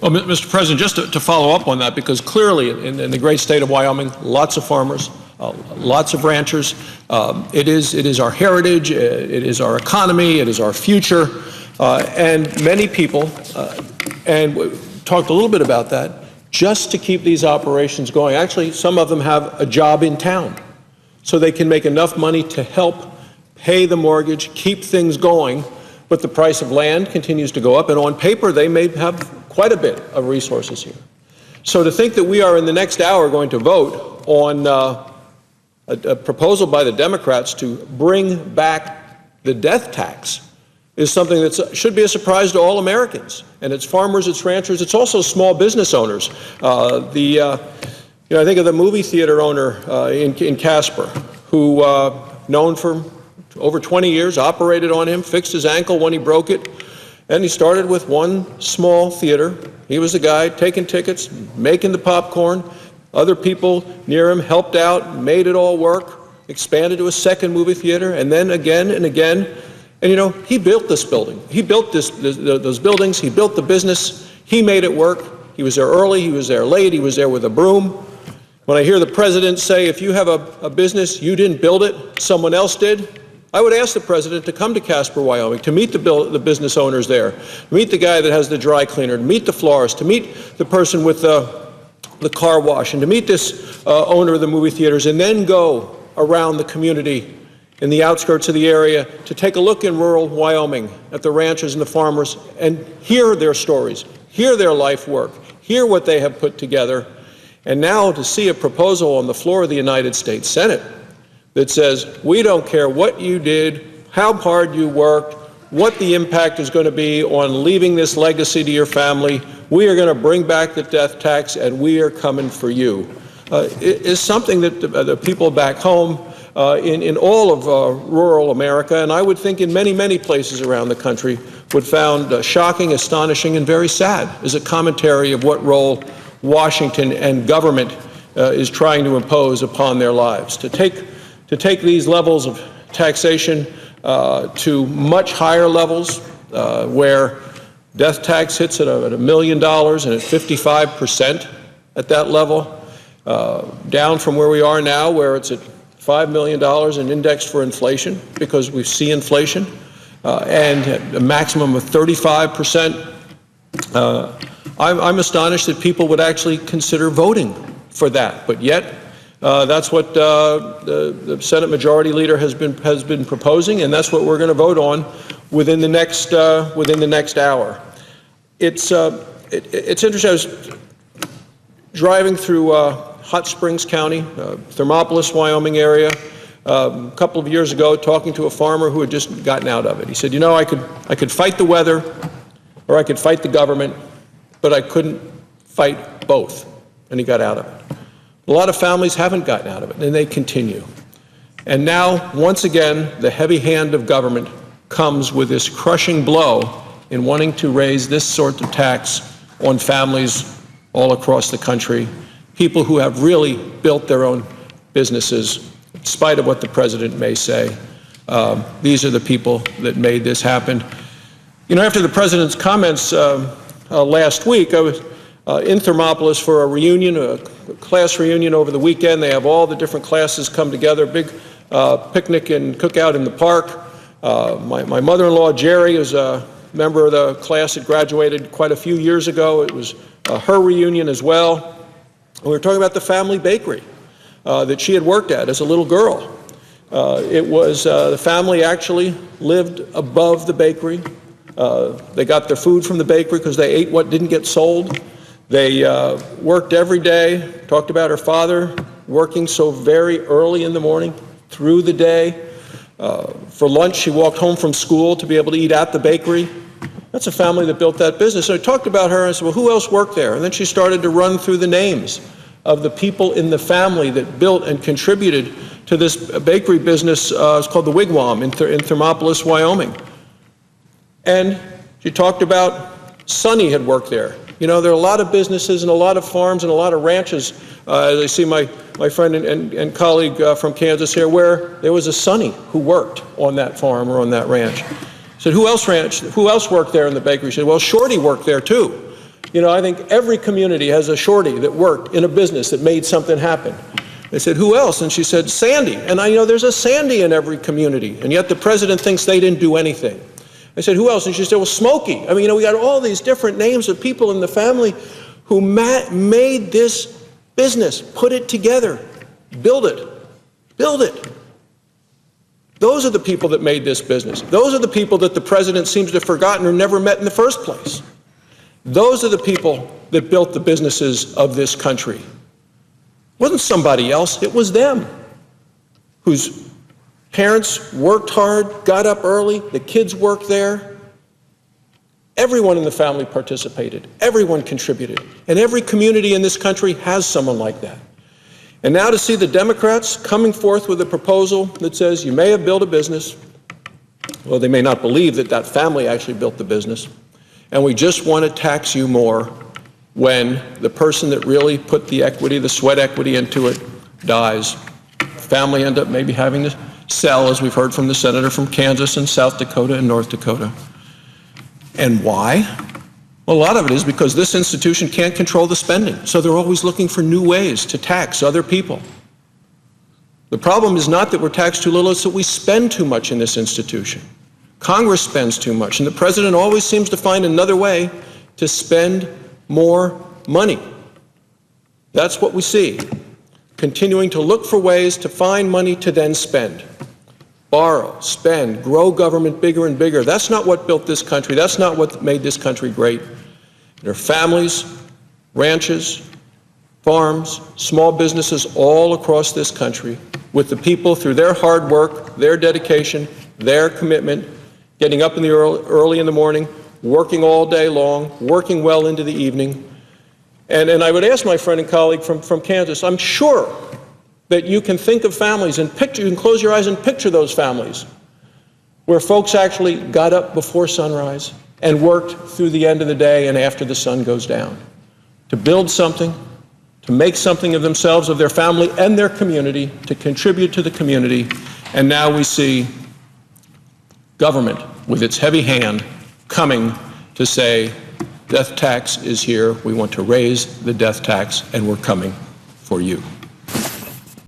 Well, Mr. President, just to follow up on that, because clearly in the great state of Wyoming, lots of farmers, lots of ranchers. It is our heritage, it is our economy, it is our future, and many people, and we talked a little bit about that, just to keep these operations going. Actually, some of them have a job in town, so they can make enough money to help pay the mortgage, keep things going, but the price of land continues to go up, and on paper they may have quite a bit of resources here. So to think that we are in the next hour going to vote on a proposal by the Democrats to bring back the death tax is something that should be a surprise to all Americans. And it's farmers, it's ranchers, it's also small business owners. I think of the movie theater owner in Casper, who known for over 20 years, operated on him, fixed his ankle when he broke it, and he started with one small theater. He was the guy taking tickets, making the popcorn. Other people near him helped out, made it all work, expanded to a second movie theater, and then again and again. And he built this building. He built those buildings. He built the business. He made it work. He was there early. He was there late. He was there with a broom. When I hear the president say, if you have a business, you didn't build it, someone else did, I would ask the president to come to Casper, Wyoming, to meet the business owners there, to meet the guy that has the dry cleaner, to meet the florist, to meet the person with the car wash, and to meet this owner of the movie theaters, and then go around the community in the outskirts of the area to take a look in rural Wyoming at the ranchers and the farmers and hear their stories, hear their life work, hear what they have put together. And now to see a proposal on the floor of the United States Senate that says, we don't care what you did, how hard you worked, what the impact is going to be on leaving this legacy to your family. We are going to bring back the death tax, and we are coming for you. It is something that the people back home in all of rural America, and I would think in many, many places around the country, would found shocking, astonishing, and very sad as a commentary of what role Washington and government is trying to impose upon their lives. To take these levels of taxation to much higher levels, where death tax hits at $1 million and at 55% at that level, down from where we are now, where it's at $5 million and indexed for inflation, because we see inflation, and a maximum of 35%. I'm astonished that people would actually consider voting for that, but yet that's what the Senate Majority Leader has been proposing, and that's what we're going to vote on within the next hour. It's interesting. I was driving through Hot Springs County, Thermopolis, Wyoming area, a couple of years ago, talking to a farmer who had just gotten out of it. He said, I could fight the weather, or I could fight the government, but I couldn't fight both, and he got out of it. A lot of families haven't gotten out of it, and they continue. And now, once again, the heavy hand of government comes with this crushing blow in wanting to raise this sort of tax on families all across the country, people who have really built their own businesses, in spite of what the president may say. These are the people that made this happen. After the president's comments last week, I was in Thermopolis for a reunion, a class reunion over the weekend. They have all the different classes come together, big picnic and cookout in the park. My mother-in-law, Jerry, is a member of the class that graduated quite a few years ago. It was her reunion as well. And we were talking about the family bakery that she had worked at as a little girl. The family actually lived above the bakery. They got their food from the bakery because they ate what didn't get sold. They worked every day. Talked about her father working so very early in the morning through the day. For lunch, she walked home from school to be able to eat at the bakery. That's a family that built that business. So I talked about her and I said, well, who else worked there? And then she started to run through the names of the people in the family that built and contributed to this bakery business. It's called the Wigwam in Thermopolis, Wyoming. And she talked about Sonny had worked there. There are a lot of businesses and a lot of farms and a lot of ranches. I see my friend and colleague from Kansas here, where there was a Sonny who worked on that farm or on that ranch. I said, who else worked there in the bakery? She said, well, Shorty worked there too. You know, I think every community has a shorty that worked in a business that made something happen. They said, who else? And she said, Sandy. And I know there's a Sandy in every community, and yet the president thinks they didn't do anything. I said, who else? And she said, well, Smokey. I mean, you know, we got all these different names of people in the family who made this business, put it together, build it. Those are the people that made this business. Those are the people that the president seems to have forgotten or never met in the first place. Those are the people that built the businesses of this country. It wasn't somebody else, it was them, whose parents worked hard, got up early, the kids worked there. Everyone in the family participated, everyone contributed, and every community in this country has someone like that. And now to see the Democrats coming forth with a proposal that says you may have built a business, well, they may not believe that that family actually built the business, and we just want to tax you more when the person that really put the equity, the sweat equity into it, dies. Family end up maybe having to sell, as we've heard from the senator from Kansas and South Dakota and North Dakota. And why? Well, a lot of it is because this institution can't control the spending, so they're always looking for new ways to tax other people. The problem is not that we're taxed too little, it's that we spend too much in this institution. Congress spends too much, and the president always seems to find another way to spend more money. That's what we see, continuing to look for ways to find money to then spend. Borrow, spend, grow government bigger and bigger. That's not what built this country. That's not what made this country great. There are families, ranches, farms, small businesses all across this country with the people through their hard work, their dedication, their commitment, getting up in the early in the morning, working all day long, working well into the evening. And I would ask my friend and colleague from Kansas, I'm sure that you can think of families and picture, you can close your eyes and picture those families where folks actually got up before sunrise and worked through the end of the day and after the sun goes down to build something, to make something of themselves, of their family and their community, to contribute to the community. And now we see government with its heavy hand coming to say, death tax is here, we want to raise the death tax, and we're coming for you.